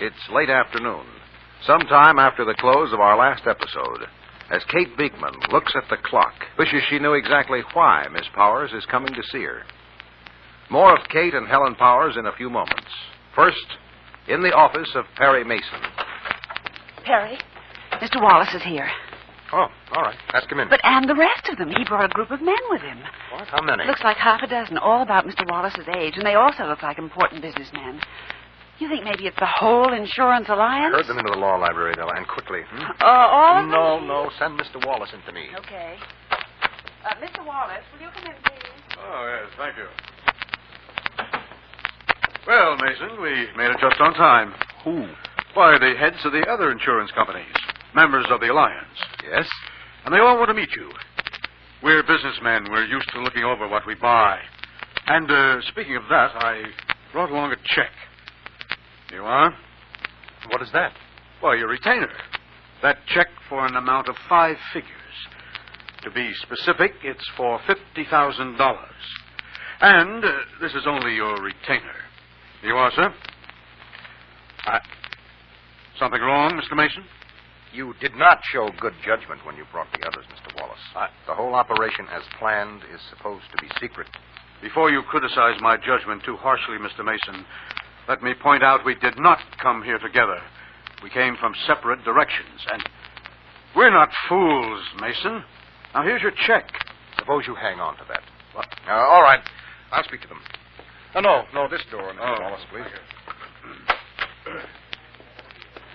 It's late afternoon, sometime after the close of our last episode, as Kate Beekman looks at the clock, wishes she knew exactly why Miss Powers is coming to see her. More of Kate and Helen Powers in a few moments. First, in the office of Perry Mason. Perry, Mr. Wallace is here. Oh, all right. Ask him in. And the rest of them. He brought a group of men with him. What? How many? Looks like half a dozen, all about Mr. Wallace's age, and they also look like important businessmen. You think maybe it's the whole insurance alliance? Herd them into the law library, Della, and quickly. All of them? No. Send Mr. Wallace in to me. Okay. Mr. Wallace, will you come in, please? Oh, yes, thank you. Well, Mason, we made it just on time. Who? Why, the heads of the other insurance companies, members of the alliance. Yes? And they all want to meet you. We're businessmen. We're used to looking over what we buy. And speaking of that, I brought along a check. You are? What is that? Why, your retainer. That check for an amount of 5 figures. To be specific, it's for $50,000. And this is only your retainer. You are, sir? Something wrong, Mr. Mason? You did not show good judgment when you brought the others, Mr. Wallace. The whole operation as planned is supposed to be secret. Before you criticize my judgment too harshly, Mr. Mason, let me point out we did not come here together. We came from separate directions, and we're not fools, Mason. Now, here's your check. Suppose you hang on to that. What? All right. I'll speak to them. No, this door, Mr. Wallace, please.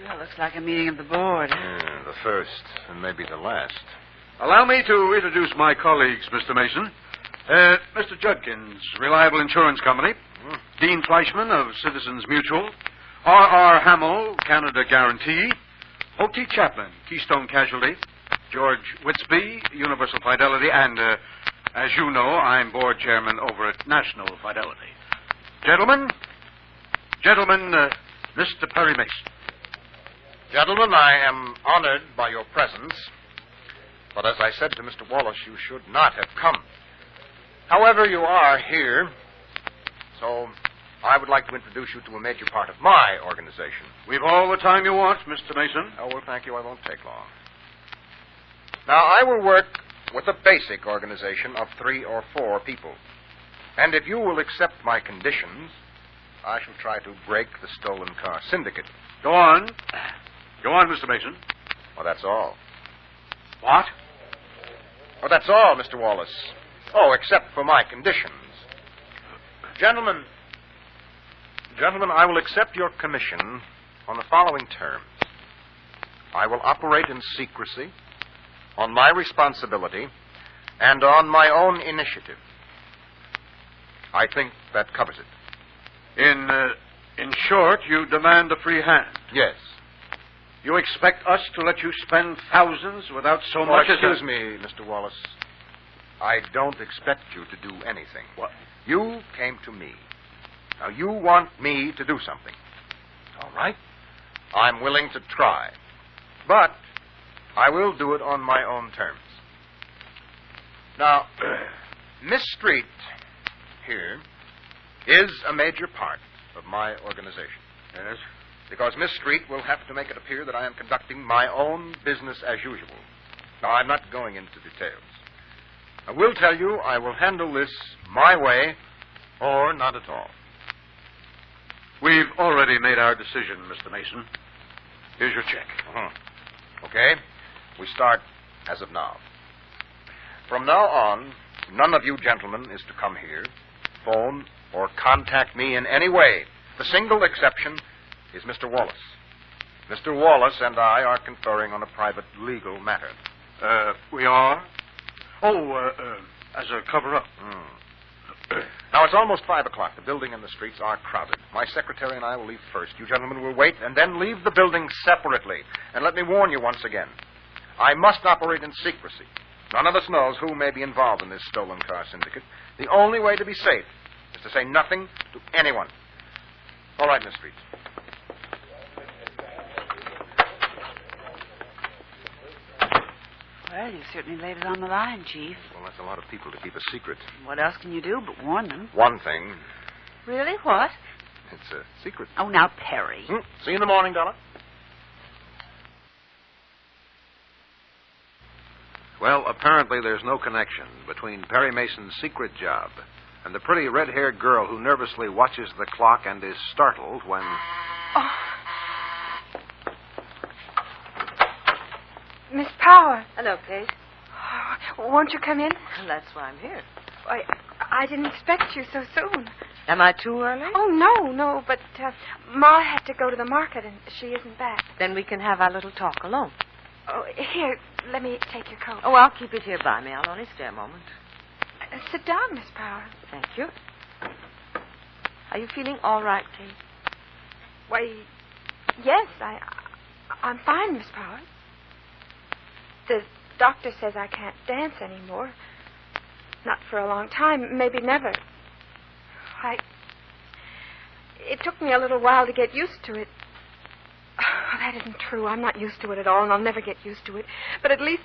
Well, looks like a meeting of the board. The first, and maybe the last. Allow me to introduce my colleagues, Mr. Mason. Mr. Judkins, Reliable Insurance Company. Dean Fleischman of Citizens Mutual. R.R. Hamill, Canada Guarantee. O.T. Chaplin, Keystone Casualty. George Whitsby, Universal Fidelity. And, as you know, I'm board chairman over at National Fidelity. Gentlemen, Mr. Perry Mason. Gentlemen, I am honored by your presence. But as I said to Mr. Wallace, you should not have come. However, you are here, so I would like to introduce you to a major part of my organization. We've all the time you want, Mr. Mason. Oh, well, thank you. I won't take long. Now, I will work with a basic organization of 3 or 4 people. And if you will accept my conditions, I shall try to break the stolen car syndicate. Go on, Mr. Mason. Well, that's all. What? Oh, that's all, Mr. Wallace. Oh, except for my conditions. Gentlemen, I will accept your commission on the following terms. I will operate in secrecy, on my responsibility, and on my own initiative. I think that covers it. In short, you demand a free hand. Yes. You expect us to let you spend thousands without so much as... Excuse me, Mr. Wallace. I don't expect you to do anything. What? You came to me. Now, you want me to do something. All right. I'm willing to try. But I will do it on my own terms. Now, Miss Street here is a major part of my organization. Yes? Because Miss Street will have to make it appear that I am conducting my own business as usual. Now, I'm not going into details. I will tell you I will handle this my way or not at all. We've already made our decision, Mr. Mason. Here's your check. Okay. We start as of now. From now on, none of you gentlemen is to come here, phone, or contact me in any way. The single exception is Mr. Wallace. Mr. Wallace and I are conferring on a private legal matter. We are? As a cover-up. Now, it's almost 5 o'clock. The building and the streets are crowded. My secretary and I will leave first. You gentlemen will wait and then leave the building separately. And let me warn you once again. I must operate in secrecy. None of us knows who may be involved in this stolen car syndicate. The only way to be safe is to say nothing to anyone. All right, Miss Street. Well, you certainly laid it on the line, Chief. Well, that's a lot of people to keep a secret. What else can you do but warn them? One thing. Really? What? It's a secret. Oh, now, Perry. See you in the morning, Donna. Well, apparently there's no connection between Perry Mason's secret job and the pretty red-haired girl who nervously watches the clock and is startled when... Oh. Miss Power. Hello, Kate. Won't you come in? Well, that's why I'm here. I didn't expect you so soon. Am I too early? Oh, no, but Ma had to go to the market and she isn't back. Then we can have our little talk alone. Oh, here, let me take your coat. Oh, I'll keep it here by me. I'll only stay a moment. Sit down, Miss Power. Thank you. Are you feeling all right, Kate? Why, yes, I'm fine, Miss Power. The doctor says I can't dance anymore. Not for a long time, maybe never. It took me a little while to get used to it. Oh, that isn't true. I'm not used to it at all, and I'll never get used to it. But at least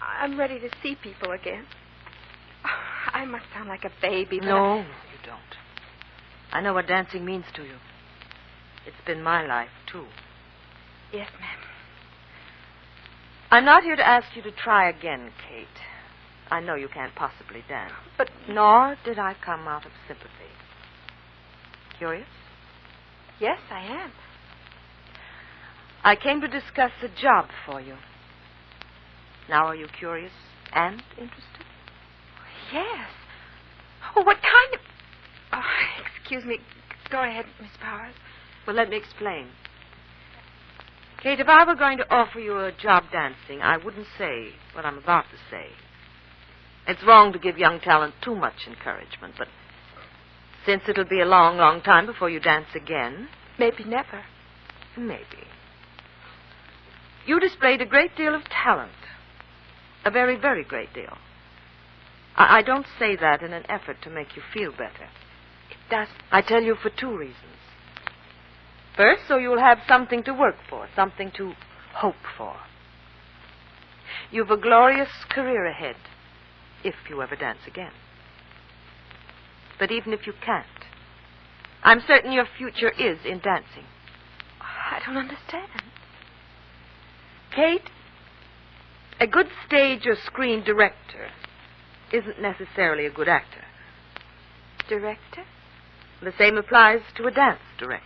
I'm ready to see people again. I must sound like a baby, but... No, you don't. I know what dancing means to you. It's been my life, too. Yes, ma'am. I'm not here to ask you to try again, Kate. I know you can't possibly dance. But... Nor did I come out of sympathy. Curious? Yes, I am. I came to discuss a job for you. Now are you curious and interested? Yes. Oh, what kind of... Oh, excuse me. Go ahead, Miss Powers. Well, let me explain. Kate, if I were going to offer you a job dancing, I wouldn't say what I'm about to say. It's wrong to give young talent too much encouragement, but since it'll be a long, long time before you dance again... Maybe never. Maybe. You displayed a great deal of talent. A very, very great deal. I don't say that in an effort to make you feel better. It doesn't. I tell you for two reasons. First, so you'll have something to work for, something to hope for. You've a glorious career ahead, if you ever dance again. But even if you can't, I'm certain your future is in dancing. I don't understand. Kate, a good stage or screen director isn't necessarily a good actor. Director? The same applies to a dance director.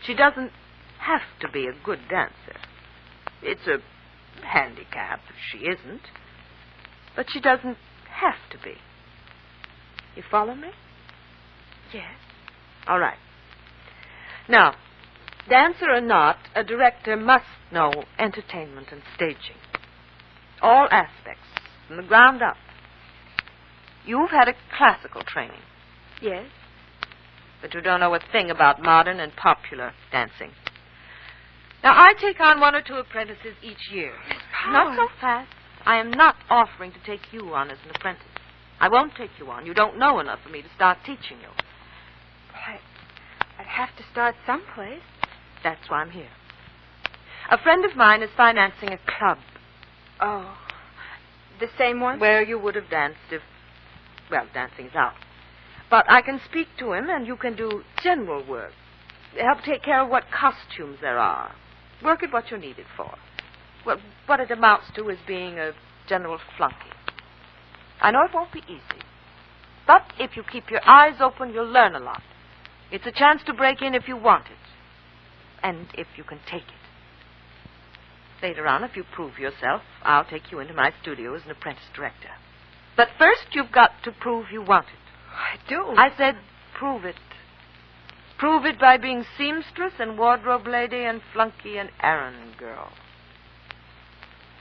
She doesn't have to be a good dancer. It's a handicap if she isn't. But she doesn't have to be. You follow me? Yes. All right. Now, dancer or not, a director must know entertainment and staging. All aspects, from the ground up. You've had a classical training. Yes. But you don't know a thing about modern and popular dancing. Now, I take on one or two apprentices each year. Not so fast. I am not offering to take you on as an apprentice. I won't take you on. You don't know enough for me to start teaching you. I'd have to start someplace. That's why I'm here. A friend of mine is financing a club. Oh. The same one? Where you would have danced if, well, dancing's out. But I can speak to him, and you can do general work. Help take care of what costumes there are. Work at what you're needed for. Well, what it amounts to is being a general flunky. I know it won't be easy. But if you keep your eyes open, you'll learn a lot. It's a chance to break in if you want it. And if you can take it. Later on, if you prove yourself, I'll take you into my studio as an apprentice director. But first, you've got to prove you want it. I do. I said prove it. Prove it by being seamstress and wardrobe lady and flunky and errand girl.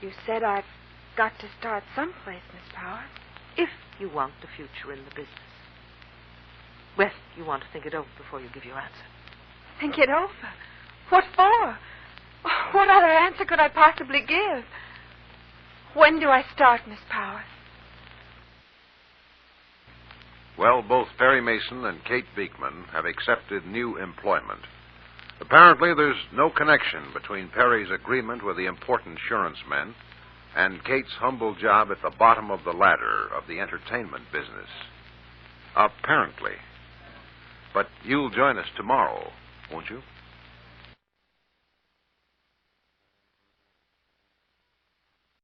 You said I've got to start someplace, Miss Power. If you want the future in the business. Well, you want to think it over before you give your answer. Think it over? What for? What other answer could I possibly give? When do I start, Miss Power? Well, both Perry Mason and Kate Beekman have accepted new employment. Apparently, there's no connection between Perry's agreement with the important insurance men and Kate's humble job at the bottom of the ladder of the entertainment business. Apparently. But you'll join us tomorrow, won't you?